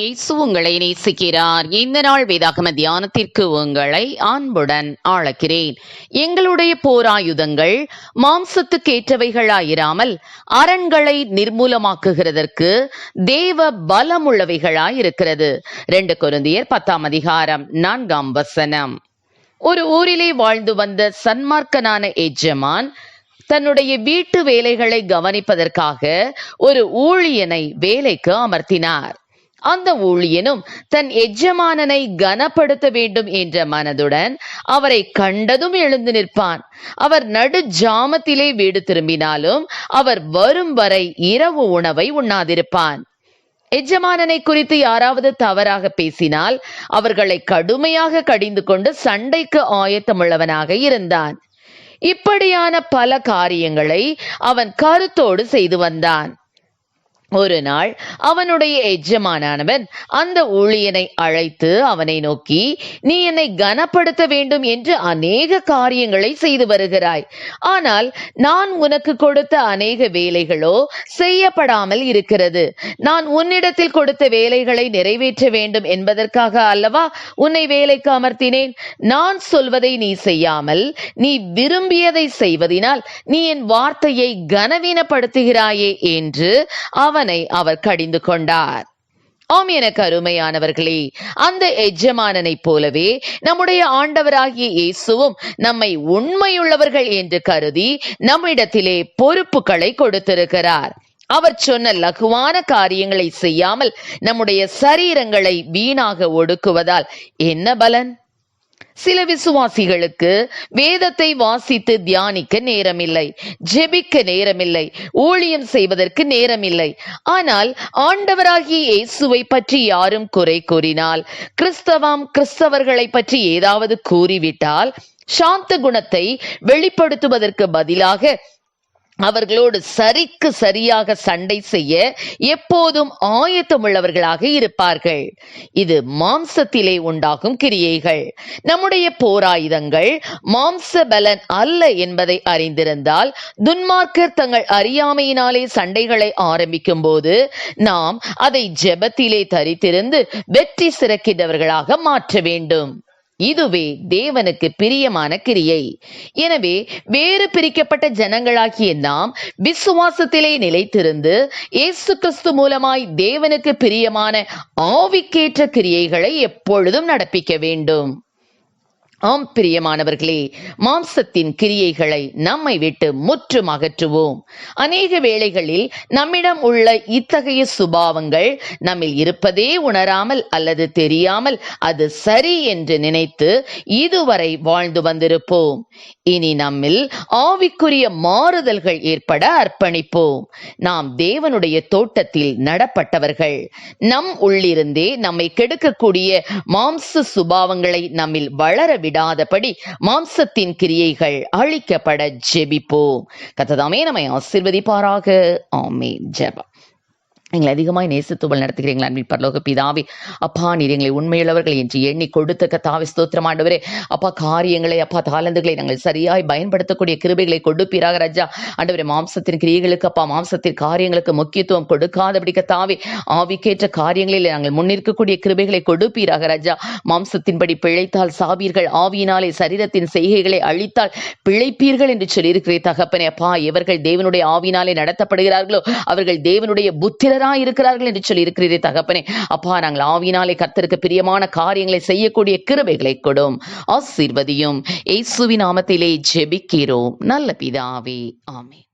இயேசு உங்களை நேசிக்கிறார். இந்த நாள் வேதாகம தியானத்திற்கு உங்களை அன்புடன் அழைக்கிறேன். எங்களுடைய போராயுதங்கள் மாம்சத்துக்கேற்றவைகளாயிராமல் அரண்களை நிர்மூலமாக்குகிறதற்கு தேவ பலமுள்ளவைகளாயிருக்கிறது. 2 கொரிந்தியர் 10:4. ஒரு ஊரிலே வாழ்ந்து வந்த சன்மார்க்கனான எஜமான் தன்னுடைய வீட்டு வேலைகளை கவனிப்பதற்காக ஒரு ஊழியனை வேலைக்கு அமர்த்தினார். அந்த ஊழியனும் தன் எஜமானனை கனப்படுத்த வேண்டும் என்ற மனதுடன் அவரை கண்டதும் எழுந்து நிற்பான். அவர் நடு ஜாமத்திலே வீடு திரும்பினாலும் அவர் வரும் வரை இரவு உணவை உண்ணாதிருப்பான். எஜமானனை குறித்து யாராவது தவறாக பேசினால் அவர்களை கடுமையாக கடிந்து கொண்டு சண்டைக்கு ஆயத்தமுள்ளவனாக இருந்தான். இப்படியான பல காரியங்களை அவன் கருத்தோடு செய்து வந்தான். ஒரு நாள் அவனுடைய எஜமானவன் அந்த ஊழியனை அழைத்து அவனை நோக்கி, நீ என்னை கனப்படுத்த வேண்டும் என்று அநேக காரியங்களை செய்து வருகிறாய். ஆனால் நான் உனக்கு கொடுத்த அநேக வேலைகளோ செய்யப்படாமல் இருக்கிறது. நான் உன்னிடத்தில் கொடுத்த வேலைகளை நிறைவேற்ற வேண்டும் என்பதற்காக அல்லவா உன்னை வேலைக்கு அமர்த்தினேன். நான் சொல்வதை நீ செய்யாமல் நீ விரும்பியதை செய்வதினால் நீ என் வார்த்தையை கனவீனப்படுத்துகிறாயே என்று அவர் கடிந்து கொண்டார். எனக்கு அருமையானவர்களே, அந்த எஜமானனை போலவே நம்முடைய ஆண்டவராகிய இயேசுவும் நம்மை உண்மையுள்ளவர்கள் என்று கருதி நம்மிடத்திலே பொறுப்புகளை கொடுத்திருக்கிறார். அவர் சொன்ன லகுவான காரியங்களை செய்யாமல் நம்முடைய சரீரங்களை வீணாக ஒடுக்குவதால் என்ன பலன்? சில விசுவாசிகளுக்கு வேதத்தை வாசித்து தியானிக்க நேரமில்லை, ஜெபிக்க நேரமில்லை, ஊழியம் செய்வதற்கு நேரமில்லை. ஆனால் ஆண்டவராகிய இயேசுவை பற்றி யாரும் குறை கூறினால், கிறிஸ்தவர்களை பற்றி ஏதாவது கூறிவிட்டால், சாந்த குணத்தை வெளிப்படுத்துவதற்கு பதிலாக அவர்களோடு சரிக்கு சரியாக சண்டை செய்ய எப்போதும் ஆயத்தமுள்ளவர்களாக இருப்பார்கள். இது மாம்சத்திலே உண்டாகும் கிரியைகள். நம்முடைய போராயுதங்கள் மாம்ச பலன் அல்ல என்பதை அறிந்திருந்தால், துன்மார்க்கர் தங்கள் அறியாமையினாலே சண்டைகளை ஆரம்பிக்கும் போது நாம் அதை ஜெபத்திலே தரித்திருந்து வெற்றி சிறக்கின்றவர்களாக மாற்ற வேண்டும். இதுவே தேவனுக்கு பிரியமான கிரியை. எனவே வேறு பிரிக்கப்பட்ட ஜனங்களாகிய நாம் விசுவாசத்திலே நிலைத்திருந்து இயேசு கிறிஸ்து மூலமாய் தேவனுக்கு பிரியமான ஆவிக்கேற்ற கிரியைகளை எப்பொழுதும் நடப்பிக்க வேண்டும். ஆம் பிரியமானவர்களே, மாம்சத்தின் கிரியைகளை நம்மை விட்டு முற்றும் அகற்றுவோம். அநேக வேளைகளில் நம்மிடம் உள்ள இத்தகைய சுபாவங்கள் நம்மில் இருப்பதே உணராமல் அல்லது தெரியாமல் அது சரி என்று நினைத்து இதுவரை வாழ்ந்து வந்திருப்போம். இனி நம்மில் ஆவிக்குரிய மாறுதல்கள் ஏற்பட அர்ப்பணிப்போம். நாம் தேவனுடைய தோட்டத்தில் நடப்பட்டவர்கள். நம் உள்ளிருந்தே நம்மை கெடுக்கக்கூடிய மாம்ச சுபாவங்களை நம்மில் வளர விடாதபடி மாம்சத்தின் கிரியைகள் அழிக்கப்பட ஜெபிப்போம். கர்த்தர் நம்மை ஆசீர்வதிப்பாராக. ஆமென். ஜெபம். எங்களை அதிகமாய் நேசித்துவல் நடத்துகிறீங்களா அன்பின் பரலோக பிதாவே, அப்பா நீர் எங்களை உண்மையுள்ளவர்கள் என்று எண்ணி கொடுத்த கர்த்தாவே ஸ்தோத்திரம் ஆண்டவரே. அப்பா காரியங்களை, அப்பா தாளந்துகளை நாங்கள் சரியாய் பயன்படுத்தக்கூடிய கிருபைகளை கொடுப்பீராக ராஜா. ஆண்டவரே, மாம்சத்தின் கிரியைகளுக்கு, அப்பா மாம்சத்தின் காரியங்களுக்கு முக்கியத்துவம் கொடுக்காதபடி கர்த்தாவே ஆவிக்கேற்ற காரியங்களில் நாங்கள் முன்னிற்கக்கூடிய கிருபைகளை கொடுப்பீராக ராஜா. மாம்சத்தின்படி பிழைத்தால் சாவீர்கள், ஆவியினாலே சரீரத்தின் செய்கைகளை அழித்தால் பிழைப்பீர்கள் என்று சொல்லியிருக்கிறே தகப்பனே. அப்பா, எவர்கள் தேவனுடைய ஆவியினாலே நடத்தப்படுகிறார்களோ அவர்கள் தேவனுடைய புத்திரர் இருக்கிறார்கள் என்று சொல்லி இருக்கிறீரே தகப்பனே. அப்பா, நாங்கள் ஆவியினாலே கர்த்தருக்கு பிரியமான காரியங்களை செய்யக்கூடிய கிருபைகளை கொடும், ஆசீர்வதியும். இயேசுவின் நாமத்திலே ஜெபிக்கிறோம் நல்ல பிதாவே. ஆமென்.